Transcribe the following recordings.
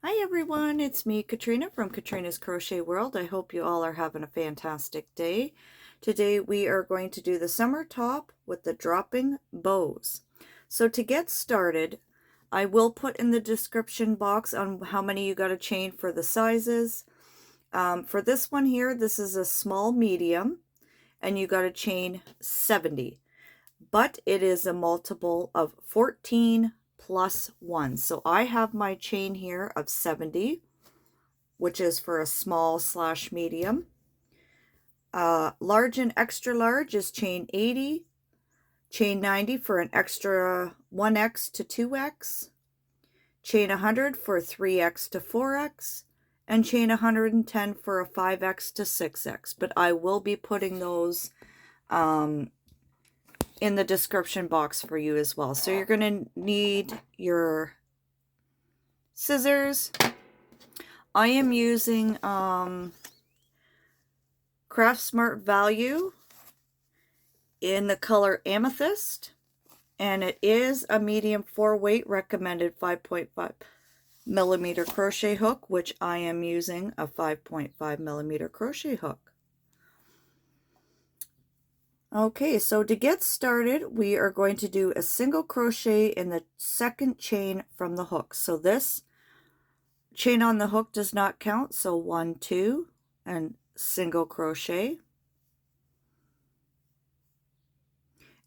Hi everyone, it's me, Katrina from Katrina's Crochet World. I hope you all are having a fantastic day. Today we are going to do the summer top with the dropping bows. So to get started, I will put in the description box on how many you got to chain for the sizes. For this one here, this is a small medium, and you got to chain 70. But it is a multiple of 14 plus 1. So I have my chain here of 70, which is for a small / medium. Large and extra large is chain 80, chain 90 for an extra 1x to 2x, chain 100 for 3x to 4x, and chain 110 for a 5x to 6x. But I will be putting those in the description box for you as well. So you're going to need your scissors. I am using Craft Smart Value in the color Amethyst, and it is a medium 4 weight, recommended 5.5 millimeter crochet hook, which I am using a 5.5 millimeter crochet hook. Okay, so to get started, we are going to do a single crochet in the second chain from the hook. So this chain on the hook does not count, so 1, 2, and single crochet,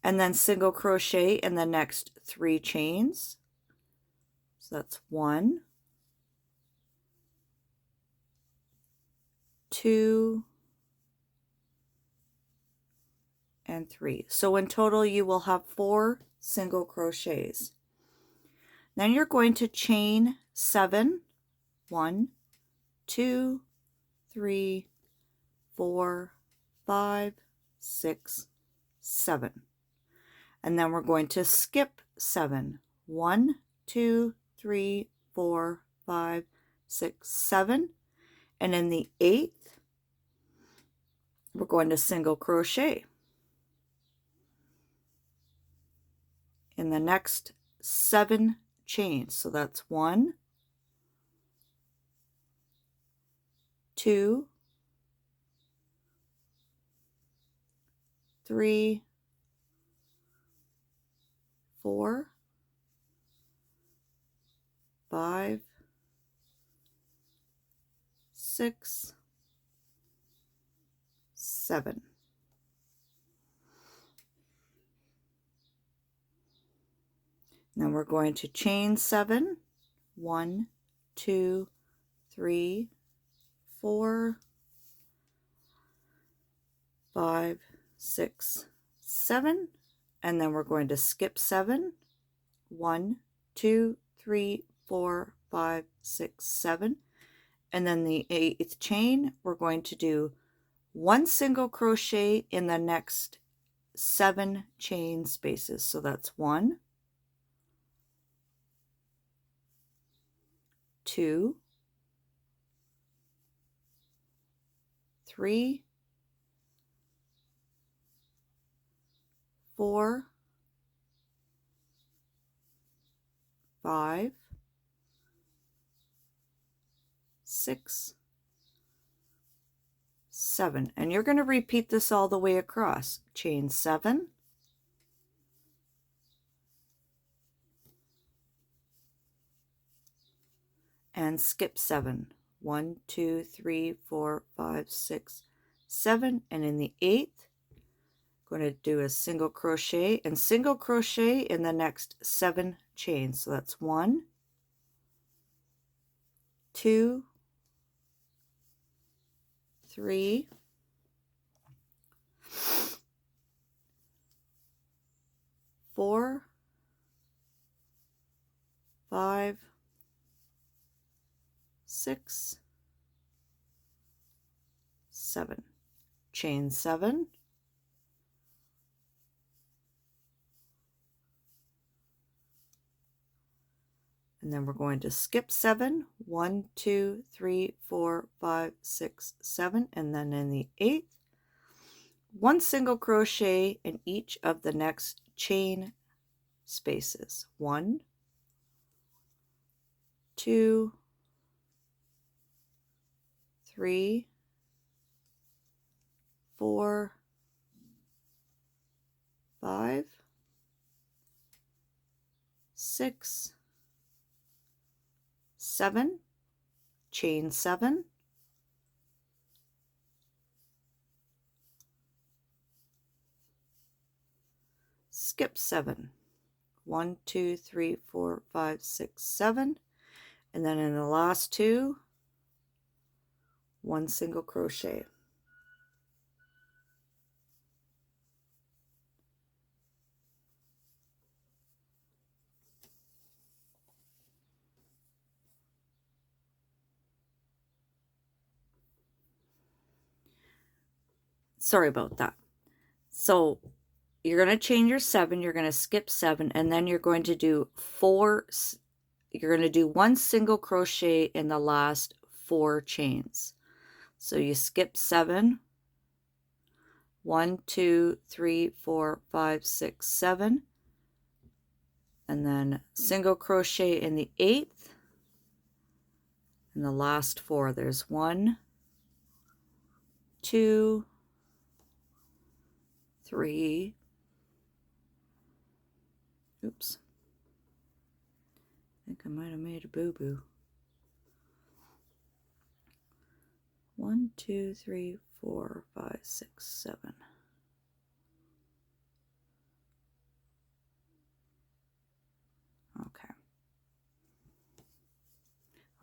and then single crochet in the next 3 chains. So that's 1, 2, and 3. So in total you will have 4 single crochets. Then you're going to chain 7, 1, 2, 3, 4, 5, 6, 7. And then we're going to skip 7, 1, 2, 3, 4, 5, 6, 7. And in the 8th, we're going to single crochet in the next 7 chains. So that's 1, 2, 3, 4, 5, 6, 7. Then we're going to chain 7, 1, 2, 3, 4, 5, 6, 7, and then we're going to skip 7, 1, 2, 3, 4, 5, 6, 7, and then the 8th chain, we're going to do 1 single crochet in the next 7 chain spaces. So that's 1, 2, 3, 4, 5, 6, 7. And you're going to repeat this all the way across. Chain 7, and skip 7. 1, 2, 3, 4, 5, 6, 7. And in the 8th, going to do a single crochet and single crochet in the next 7 chains. So that's 1, 2, 3, 4, 5, 6, 7. Chain 7, and then we're going to skip 7, 1, 2, 3, 4, 5, 6, 7, and then in the 8th, 1 single crochet in each of the next chain spaces. 1, 2, 3, 4, 5, 6, 7, chain 7, skip 7, 1, 2, 3, 4, 5, 6, 7, and then in the last two, 1 single crochet. Sorry about that. So you're going to chain your 7, you're going to skip 7, and then you're going to do 4, you're going to do 1 single crochet in the last 4 chains. So you skip 7, 1, 2, 3, 4, 5, 6, 7, and then single crochet in the 8th, and the last 4. There's 1, 2, 3, oops, I think I might have made a boo-boo. 1, 2, 3, 4, 5, 6, 7. Okay.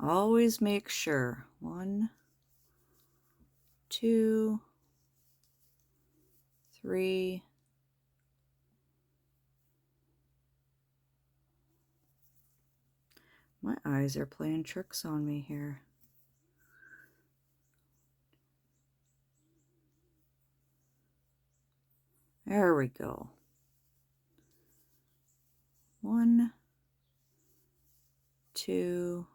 Always make sure. 1, 2, 3, 4. My eyes are playing tricks on me here. There we go. 1, 2,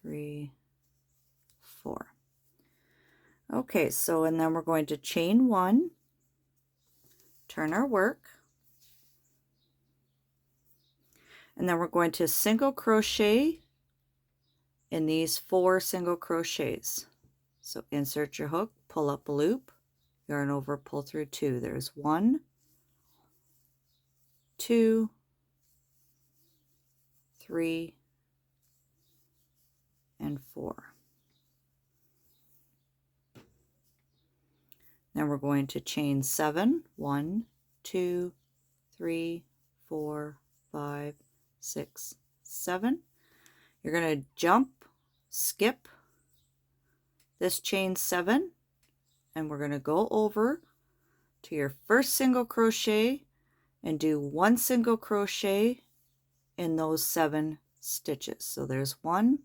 3, 4. Okay, so and then we're going to chain 1, turn our work, and then we're going to single crochet in these 4 single crochets. So insert your hook, pull up a loop, yarn over, pull through 2. There's 1, 2, 3, and 4. Then we're going to chain 7, 1, 2, 3, 4, 5, 6, 7. You're going to jump, skip this chain 7, and we're going to go over to your first single crochet and do 1 single crochet in those 7 stitches. So there's 1,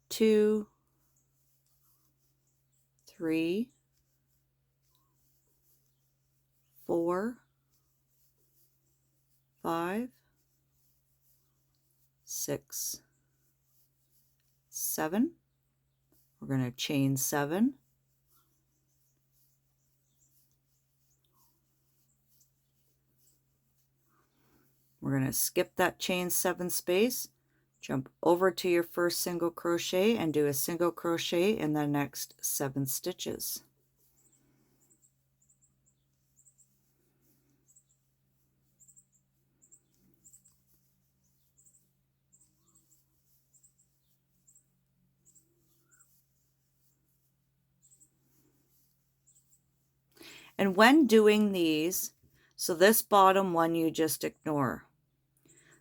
2, 3, 4, 5, 6, 7. We're going to chain 7. We're going to skip that chain 7 space, jump over to your first single crochet and do a single crochet in the next 7 stitches. And when doing these, so this bottom one you just ignore.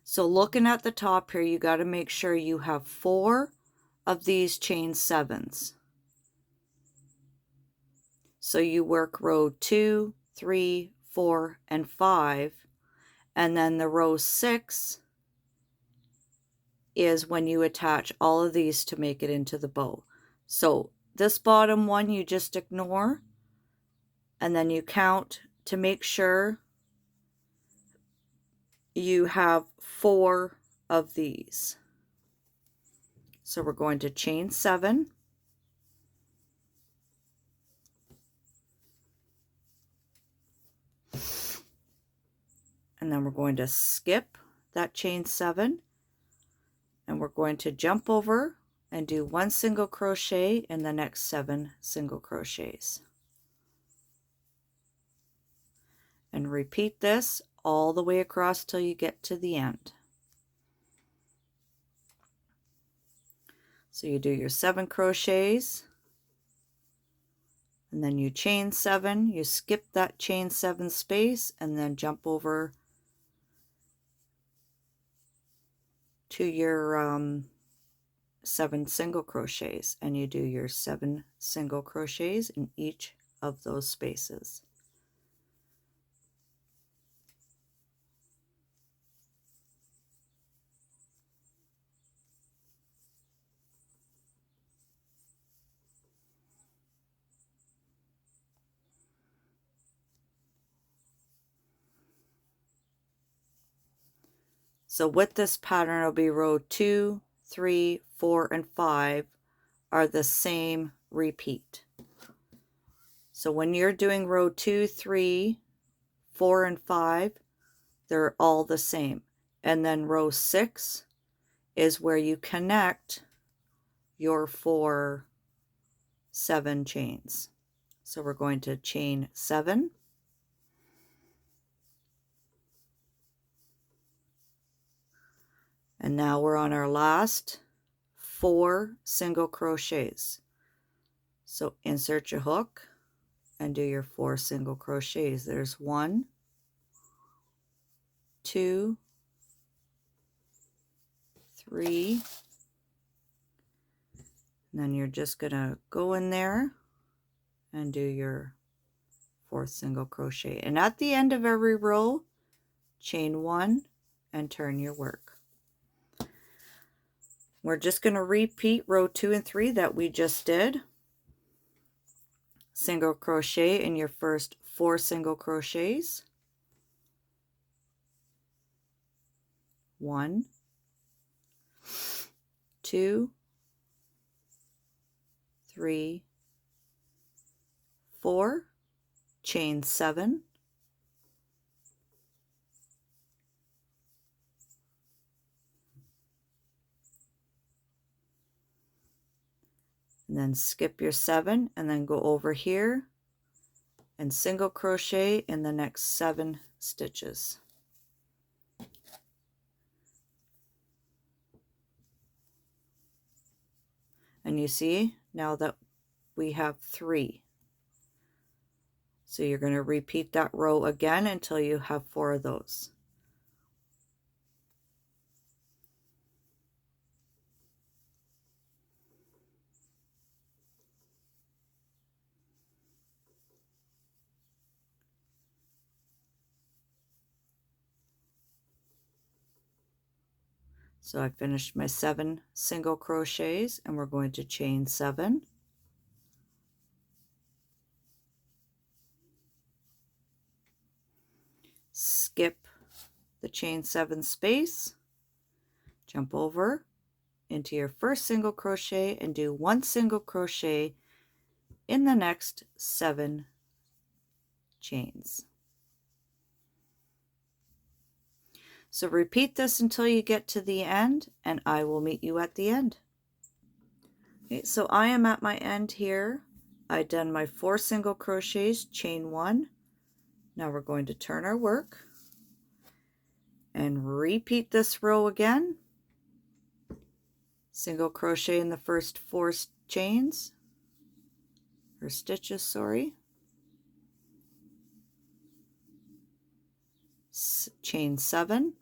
So looking at the top here, you got to make sure you have 4 of these chain 7s. So you work row 2, 3, 4, and 5, and then the row 6 is when you attach all of these to make it into the bow. So this bottom one you just ignore, and then you count to make sure you have 4 of these. So we're going to chain 7, and then we're going to skip that chain 7, and we're going to jump over and do 1 single crochet in the next 7 single crochets. And repeat this all the way across till you get to the end. So you do your 7 crochets, and then you chain 7, you skip that chain 7 space, and then jump over to your 7 single crochets, and you do your 7 single crochets in each of those spaces. So with this pattern, it'll be row 2, 3, 4, and 5 are the same repeat. So when you're doing row 2, 3, 4, and 5, they're all the same. And then row 6 is where you connect your 4 7 chains. So we're going to chain 7. And now we're on our last 4 single crochets. So insert your hook and do your 4 single crochets. There's 1, 2, 3, and then you're just gonna go in there and do your 4th single crochet. And at the end of every row, chain 1 and turn your work. We're just going to repeat row 2 and 3 that we just did. Single crochet in your first 4 single crochets. 1, 2, 3, 4, chain 7, and then skip your 7 and then go over here and single crochet in the next 7 stitches. And you see now that we have 3. So you're going to repeat that row again until you have 4 of those. So I finished my 7 single crochets, and we're going to chain 7. Skip the chain 7 space, jump over into your first single crochet and do 1 single crochet in the next 7 chains. So repeat this until you get to the end, and I will meet you at the end. Okay, so I am at my end here. I've done my 4 single crochets, chain 1. Now we're going to turn our work and repeat this row again. Single crochet in the first 4 chains, or stitches, sorry. Chain 7.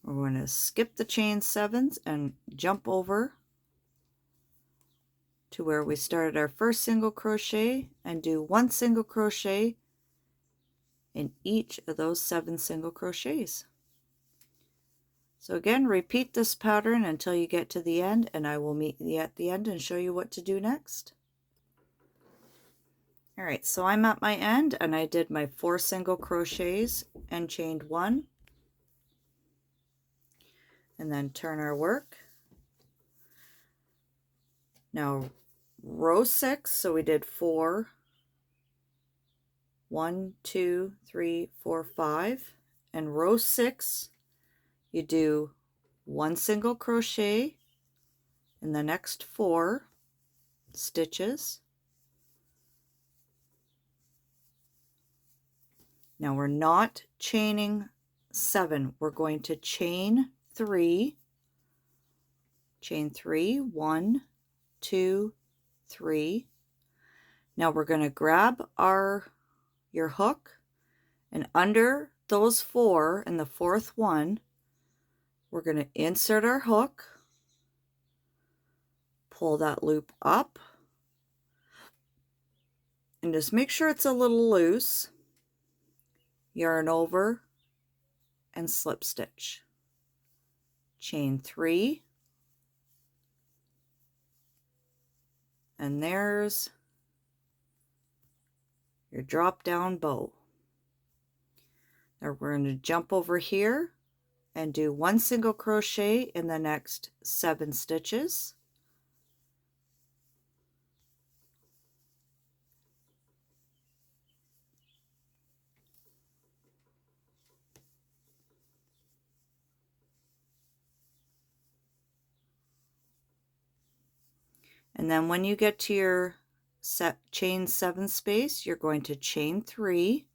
We're going to skip the chain 7s and jump over to where we started our first single crochet and do 1 single crochet in each of those 7 single crochets. So again, repeat this pattern until you get to the end, and I will meet you at the end and show you what to do next. Alright, so I'm at my end and I did my 4 single crochets and chained 1. And then turn our work. Now row 6, so we did 4, 1, 2, 3, 4, 5, and row 6 you do 1 single crochet in the next 4 stitches. Now we're not chaining 7, we're going to chain 3. Chain 3, 1, 2, 3. Now we're going to grab your hook, and under those 4 and the 4th one, we're going to insert our hook, pull that loop up, and just make sure it's a little loose. Yarn over and slip stitch. Chain 3, and there's your drop down bow. Now we're going to jump over here and do 1 single crochet in the next 7 stitches. And then when you get to your chain 7 space, you're going to chain 3,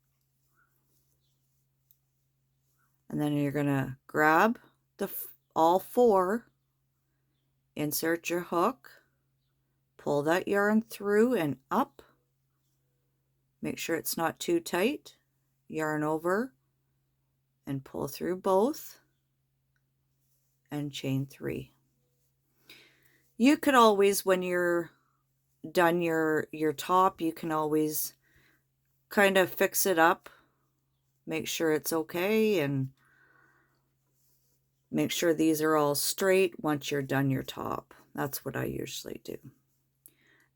and then you're going to grab all 4, insert your hook, pull that yarn through and up, make sure it's not too tight, yarn over and pull through both, and chain 3. You could always, when you're done your top, you can always kind of fix it up, make sure it's okay, and make sure these are all straight once you're done your top. That's what I usually do.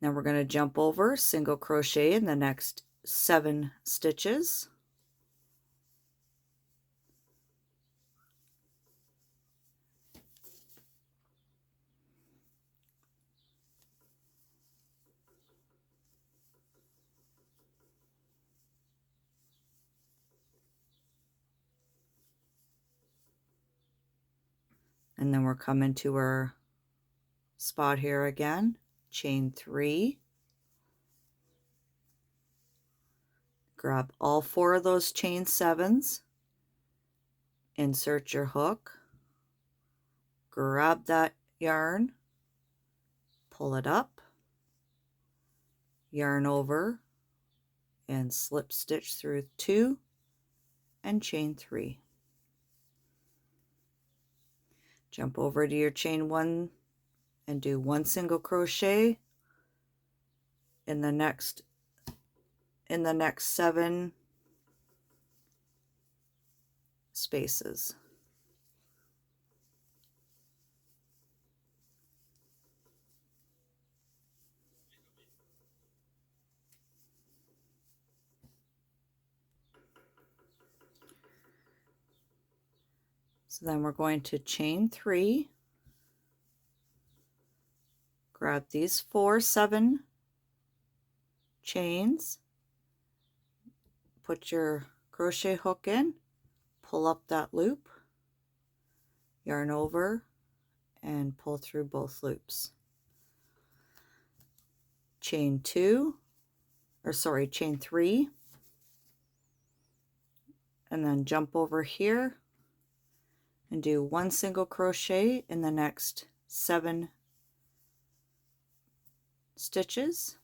Now we're going to jump over, single crochet in the next 7 stitches. And then we're coming to our spot here again, chain 3, grab all 4 of those chain 7s, insert your hook, grab that yarn, pull it up, yarn over, and slip stitch through 2 and chain 3. Jump over to your chain 1 and do 1 single crochet in the next 7 spaces. So then we're going to chain 3, grab these 4 7 chains, put your crochet hook in, pull up that loop, yarn over, and pull through both loops. Chain 3, and then jump over here and do 1 single crochet in the next 7 stitches.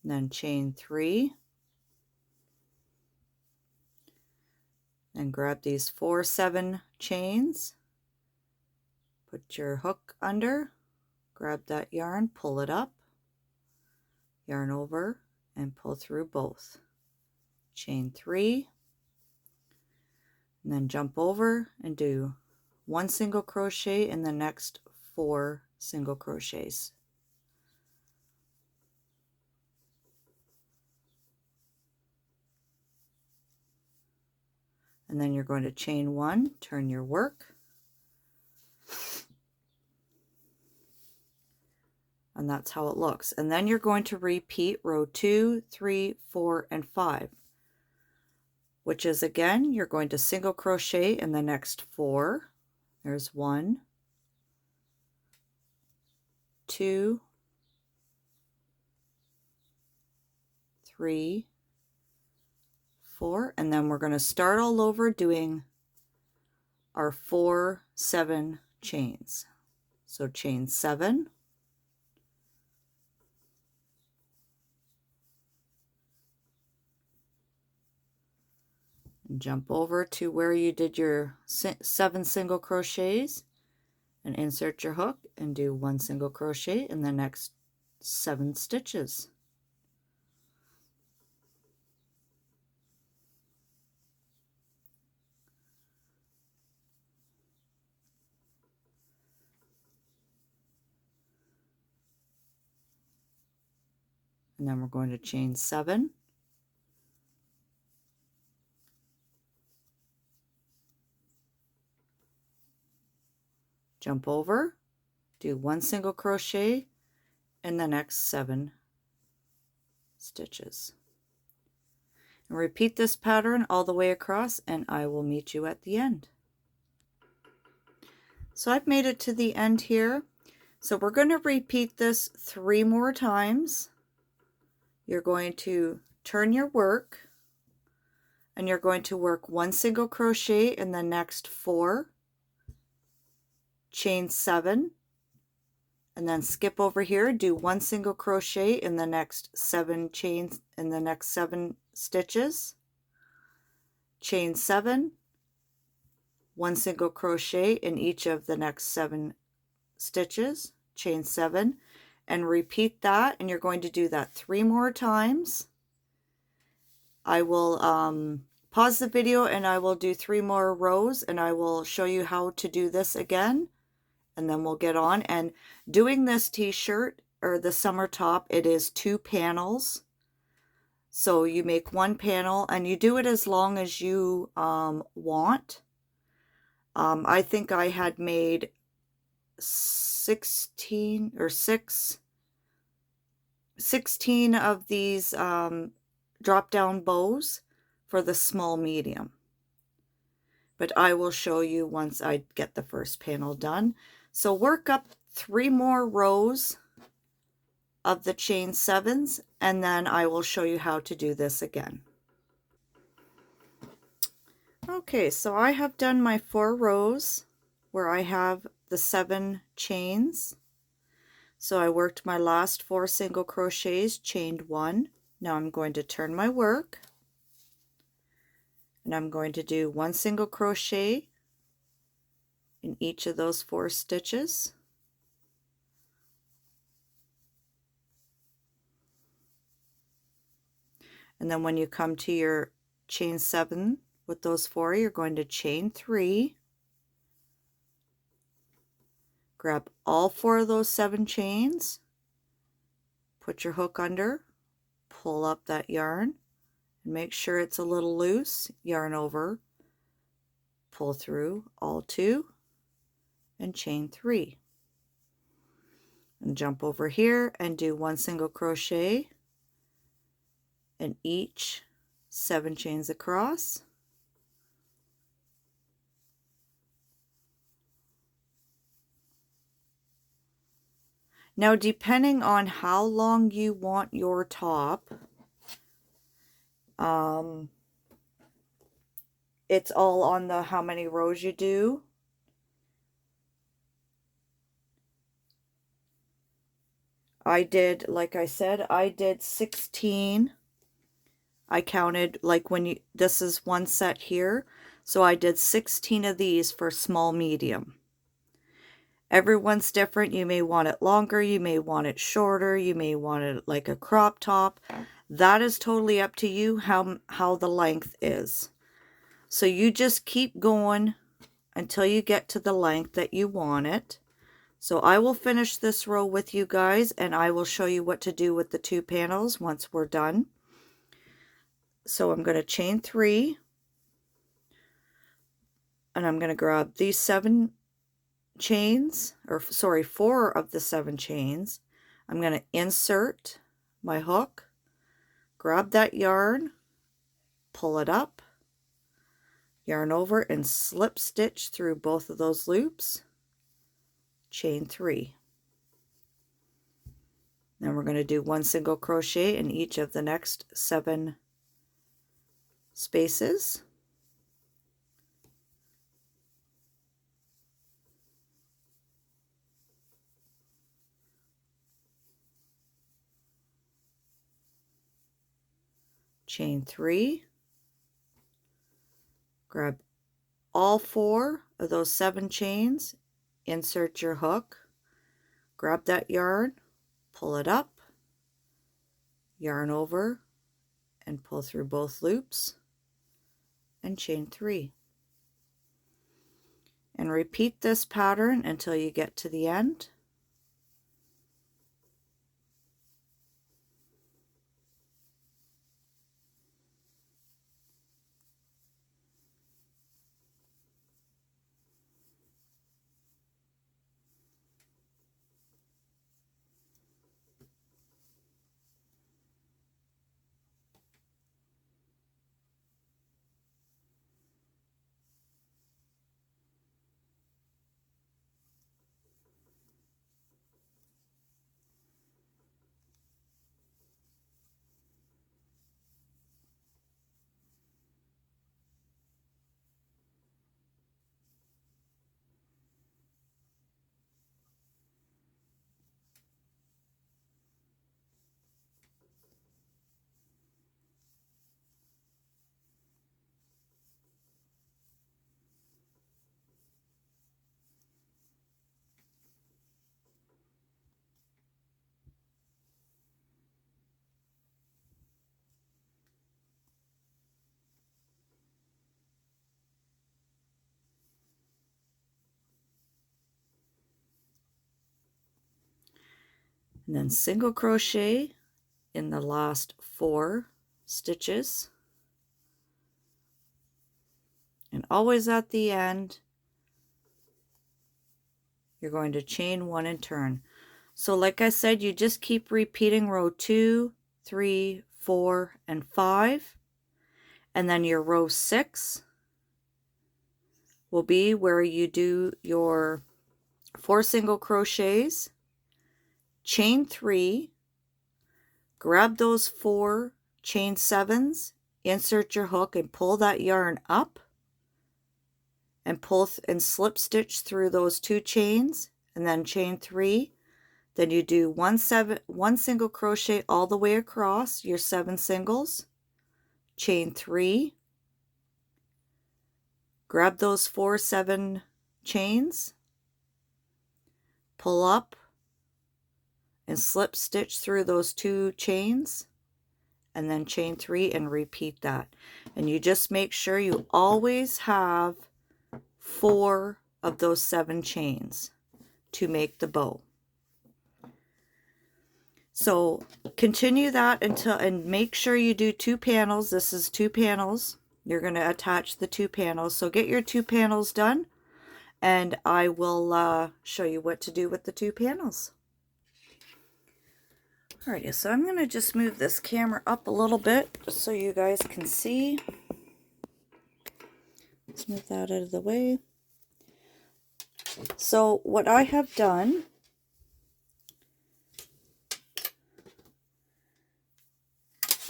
And then chain 3, and grab these 4 7 chains, put your hook under, grab that yarn, pull it up, yarn over, and pull through both. Chain 3, and then jump over and do 1 single crochet in the next 4 single crochets. And then you're going to chain 1, turn your work, And that's how it looks. And then you're going to repeat row 2, 3, 4, and 5, which is, again, you're going to single crochet in the next 4. There's 1, 2, 3, 4, and then we're going to start all over doing our 4 7 chains. So chain 7, and jump over to where you did your 7 single crochets and insert your hook and do 1 single crochet in the next 7 stitches. And then we're going to chain 7, jump over, do 1 single crochet in the next 7 stitches. And repeat this pattern all the way across, and I will meet you at the end. So I've made it to the end here. So we're going to repeat this 3 more times. You're going to turn your work, and you're going to work 1 single crochet in the next 4, chain 7, and then skip over here, do 1 single crochet in the next 7 chains in the next 7 stitches, chain 7, 1 single crochet in each of the next 7 stitches, chain 7, and repeat that, and you're going to do that 3 more times. I will pause the video and I will do 3 more rows, and I will show you how to do this again, and then we'll get on. And doing this t-shirt or the summer top, it is 2 panels. So you make 1 panel and you do it as long as you want. I think I had made 16 of these drop down bows for the small medium, but I will show you once I get the first panel done. So work up 3 more rows of the chain 7s, and then I will show you how to do this again. Okay, so I have done my 4 rows where I have the 7 chains. So I worked my last 4 single crochets, chained 1. Now I'm going to turn my work, and I'm going to do 1 single crochet in each of those 4 stitches. And then when you come to your chain 7 with those 4, you're going to chain 3, grab all 4 of those 7 chains, put your hook under, pull up that yarn, and make sure it's a little loose, yarn over, pull through all 2, and chain 3. And jump over here and do 1 single crochet in each 7 chains across. Now, depending on how long you want your top, it's all on the how many rows you do. I did, like I said, I did 16. I counted, like when you, this is one set here, so I did 16 of these for small medium. Everyone's different. You may want it longer, you may want it shorter, you may want it like a crop top. That is totally up to you how the length is. So you just keep going until you get to the length that you want it. So I will finish this row with you guys, and I will show you what to do with the 2 panels once we're done. So I'm going to chain 3, and I'm going to grab these 7 chains, or sorry, 4 of the 7 chains. I'm going to insert my hook, grab that yarn, pull it up, yarn over, and slip stitch through both of those loops, chain 3. Then we're going to do 1 single crochet in each of the next 7 spaces. Chain 3. Grab all 4 of those 7 chains, insert your hook, grab that yarn, pull it up, yarn over, and pull through both loops, and chain 3. And repeat this pattern until you get to the end. And then single crochet in the last 4 stitches. And always at the end, you're going to chain 1 and turn. So like I said, you just keep repeating row 2, 3, 4, and 5. And then your row 6 will be where you do your 4 single crochets, chain 3, grab those 4 chain 7s, insert your hook and pull that yarn up, and pull and slip stitch through those 2 chains, and then chain 3. Then you do 1 single crochet all the way across your 7 singles, chain 3, grab those 4 7 chains, pull up and slip stitch through those 2 chains, and then chain 3 and repeat that. And you just make sure you always have 4 of those 7 chains to make the bow. So continue that until, and make sure you do 2 panels. This is 2 panels. You're going to attach the 2 panels. So get your 2 panels done, and I will show you what to do with the 2 panels. Alrighty, so I'm going to just move this camera up a little bit just so you guys can see. Let's move that out of the way. So what I have done,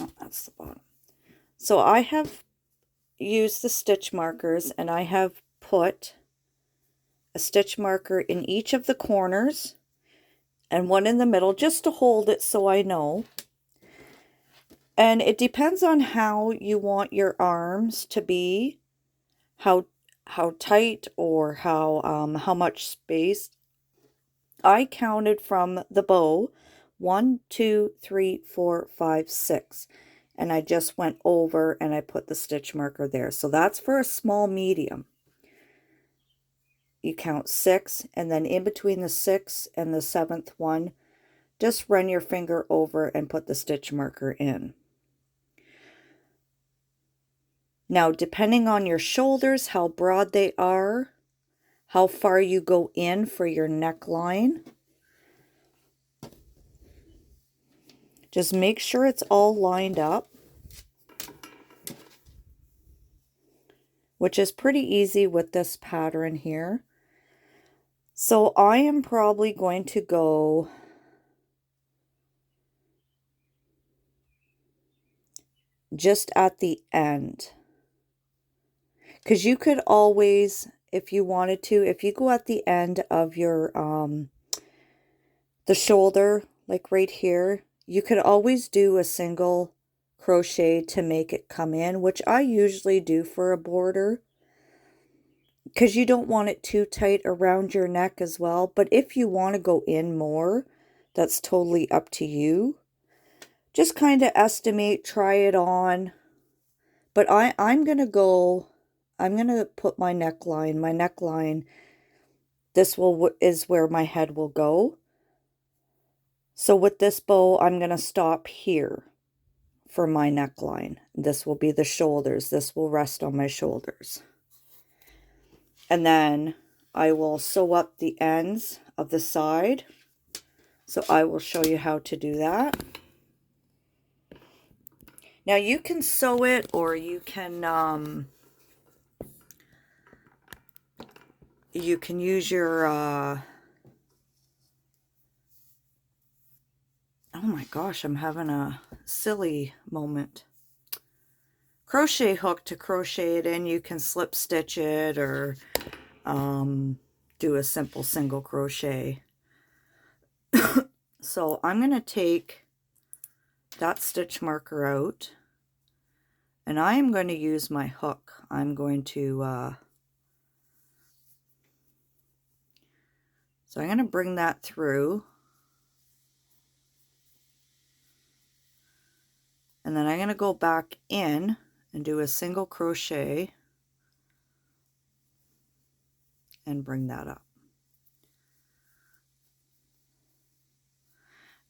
oh, that's the bottom. So I have used the stitch markers, and I have put a stitch marker in each of the corners and one in the middle just to hold it so I know. And it depends on how you want your arms to be, how tight or how much space. I counted from the bow 1, 2, 3, 4, 5, 6, and I just went over and I put the stitch marker there. So that's for a small medium. You count 6, and then in between the 6th and the 7th one, just run your finger over and put the stitch marker in. Now, depending on your shoulders, how broad they are, how far you go in for your neckline, Just make sure it's all lined up, which is pretty easy with this pattern here. So I am probably going to go just at the end, because you could always, if you wanted to, if you go at the end of your the shoulder, like right here, you could always do a single crochet to make it come in, which I usually do for a border, because you don't want it too tight around your neck as well. But if you want to go in more, that's totally up to you. Just kind of estimate, try it on. But I'm going to put my neckline, this is where my head will go. So with this bow, I'm going to stop here for my neckline. This will be the shoulders. This will rest on my shoulders. And then I will sew up the ends of the side. So I will show you how to do that. Now you can sew it, or you can use your oh my gosh, I'm having a silly moment. Crochet hook to crochet it in. You can slip stitch it, or do a simple single crochet. So I'm going to take that stitch marker out, and I am going to use my hook. I'm going to so I'm going to bring that through, and then I'm going to go back in and do a single crochet and bring that up.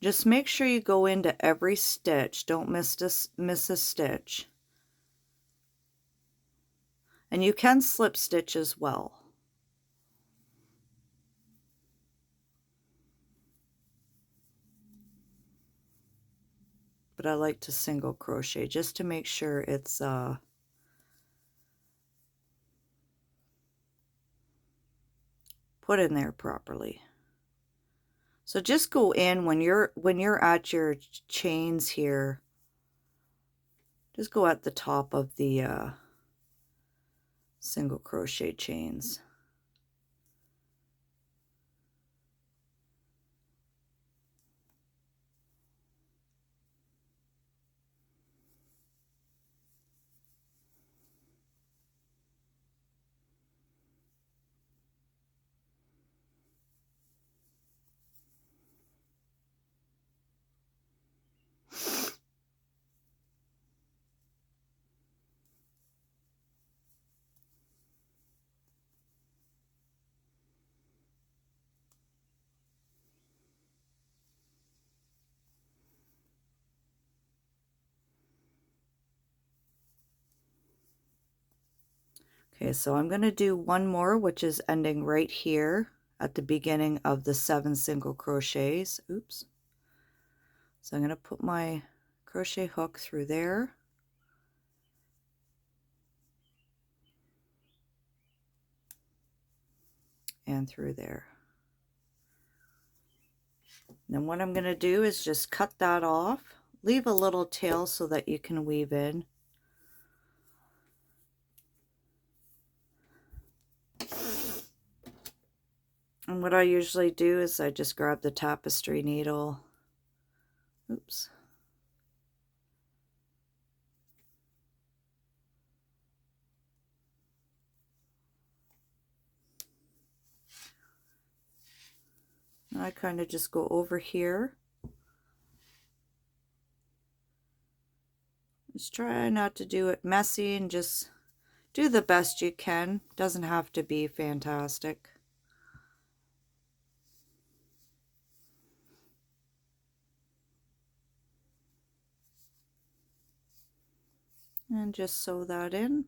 Just make sure you go into every stitch. Don't miss a stitch. And you can slip stitch as well. But I like to single crochet just to make sure it's put in there properly. So just go in when you're at your chains here. Just go at the top of the single crochet chains. Okay, so I'm going to do one more, which is ending right here at the beginning of the 7 single crochets. Oops. So I'm going to put my crochet hook through there. And through there. And then what I'm going to do is just cut that off. Leave a little tail so that you can weave in. And what I usually do is I just grab the tapestry needle. Oops. And I kind of just go over here. Just try not to do it messy and just do the best you can. Doesn't have to be fantastic. And just sew that in.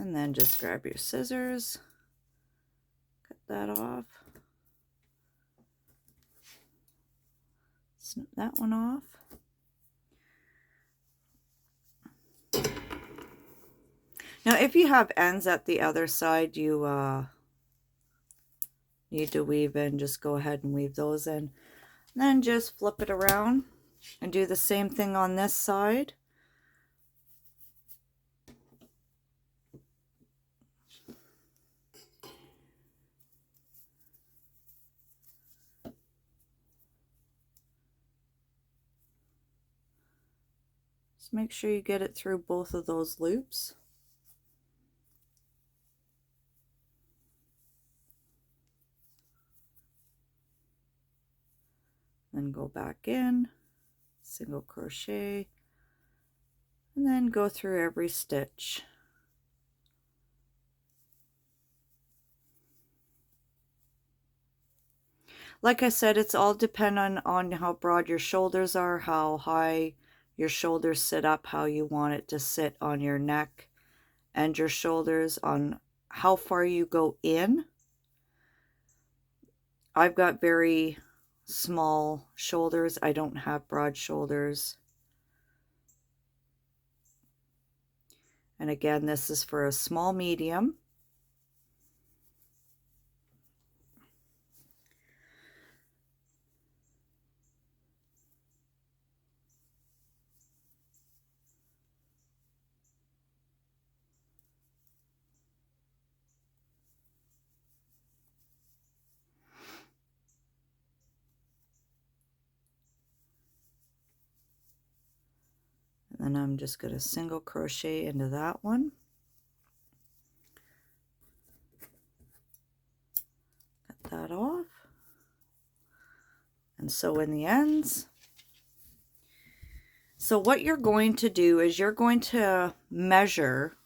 And then just grab your scissors, cut that off, snip that one off. Now if you have ends at the other side you need to weave in, just go ahead and weave those in. And then just flip it around and do the same thing on this side. Just make sure you get it through both of those loops. Then go back in, single crochet, and then go through every stitch. Like I said, it's all dependent on how broad your shoulders are, how high your shoulders sit up, how you want it to sit on your neck and your shoulders, on how far you go in. I've got very small shoulders. I don't have broad shoulders. And again, this is for a small medium. And then I'm just going to single crochet into that one. Cut that off. And sew in the ends. So what you're going to do is you're going to measure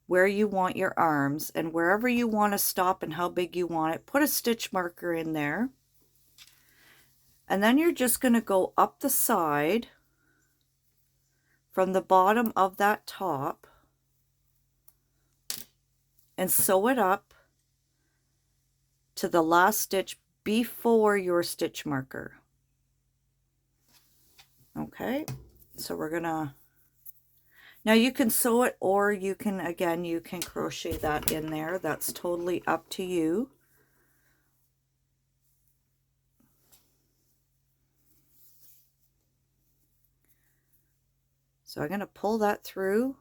where you want your arms, and wherever you want to stop and how big you want it, put a stitch marker in there. And then you're just going to go up the side from the bottom of that top and sew it up to the last stitch before your stitch marker. Okay, so we're gonna, now you can sew it, or you can, again, you can crochet that in there. That's totally up to you. So I'm going to pull that through,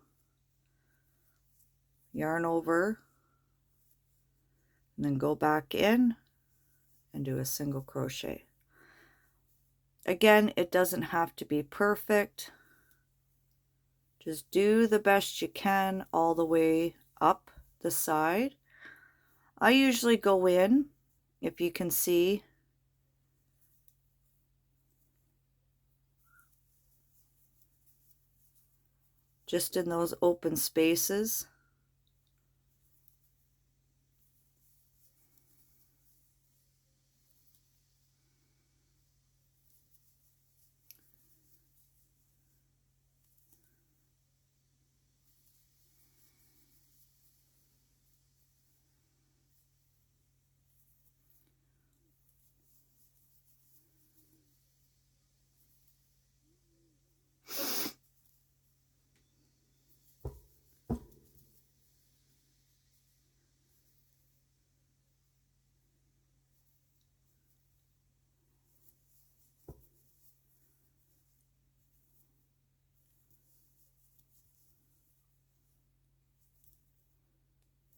yarn over, and then go back in and do a single crochet. Again, it doesn't have to be perfect. Just do the best you can all the way up the side. I usually go in, if you can see, just in those open spaces.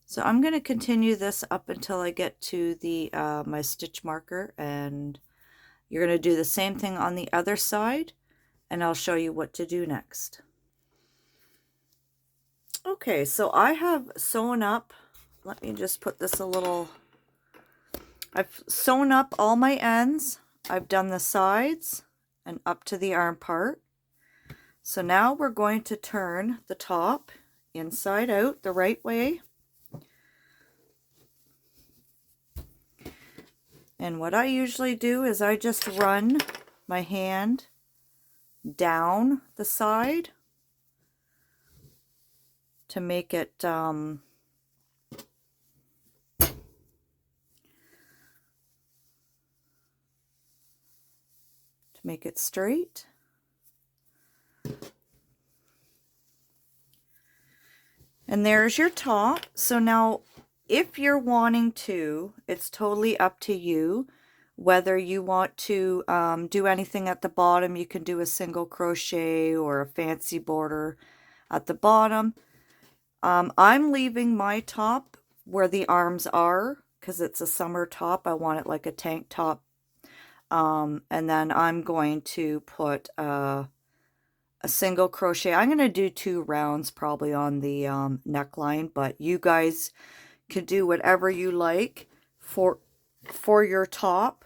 So I'm going to continue this up until I get to the my stitch marker, and you're going to do the same thing on the other side, and I'll show you what to do next. Okay, so I have sewn up, let me just put this a little, I've sewn up all my ends. I've done the sides and up to the arm part. So now we're going to turn the top inside out the right way. And what I usually do is I just run my hand down the side to make it straight. And there's your top. So now if you're wanting to, it's totally up to you whether you want to do anything at the bottom. You can do a single crochet or a fancy border at the bottom. I'm leaving my top where the arms are because it's a summer top. I want it like a tank top. And then I'm going to put a single crochet. I'm going to do 2 rounds probably on the neckline, but you guys can do whatever you like for your top.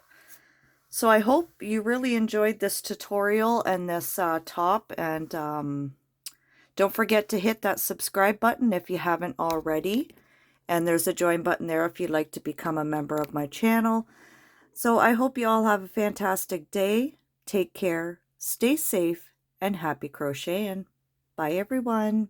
So I hope you really enjoyed this tutorial and this top, and don't forget to hit that subscribe button if you haven't already, and there's a join button there if you'd like to become a member of my channel. So I hope you all have a fantastic day. Take care, stay safe, and happy crocheting. Bye everyone.